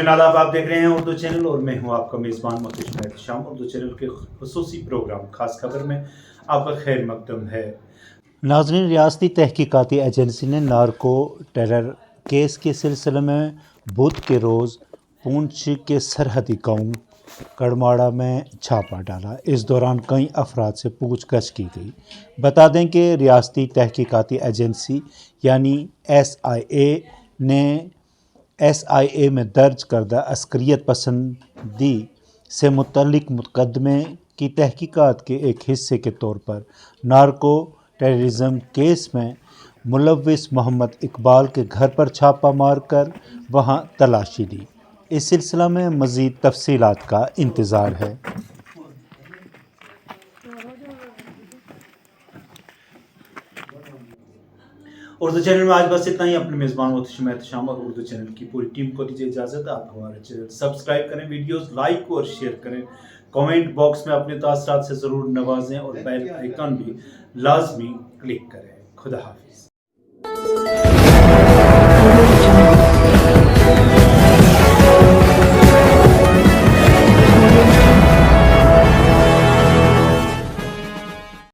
ناظرین آداب، آپ دیکھ رہے ہیں اردو چینل اور میں ہوں آپ کا میزبان محتشم احتشام۔ اردو چینل کے خصوصی پروگرام خاص خبر میں آپ کا خیر مقدم ہے۔ ناظرین، ریاستی تحقیقاتی ایجنسی نے نارکو ٹیرر کیس کے سلسلے میں بدھ کے روز پونچھ کے سرحدی گاؤں کڑماڑا میں چھاپہ ڈالا۔ اس دوران کئی افراد سے پوچھ گچھ کی گئی۔ بتا دیں کہ ریاستی تحقیقاتی ایجنسی یعنی SIA نے SIA میں درج کردہ عسکریت پسندی سے متعلق مقدمے کی تحقیقات کے ایک حصے کے طور پر نارکو ٹیررزم کیس میں ملوث محمد اقبال کے گھر پر چھاپہ مار کر وہاں تلاشی لی۔ اس سلسلہ میں مزید تفصیلات کا انتظار ہے۔ اردو چینل میں آج بس اتنا ہی۔ اپنے میزبان محتشم احتشام اور اردو چینل کی پوری ٹیم کو دیجیے اجازت۔ آپ ہمارے چینل سبسکرائب کریں، ویڈیوز لائک اور شیئر کریں، کامنٹ باکس میں اپنے تاثرات سے ضرور نوازیں اور بیل آئیکن بھی لازمی کلک کریں۔ خدا حافظ۔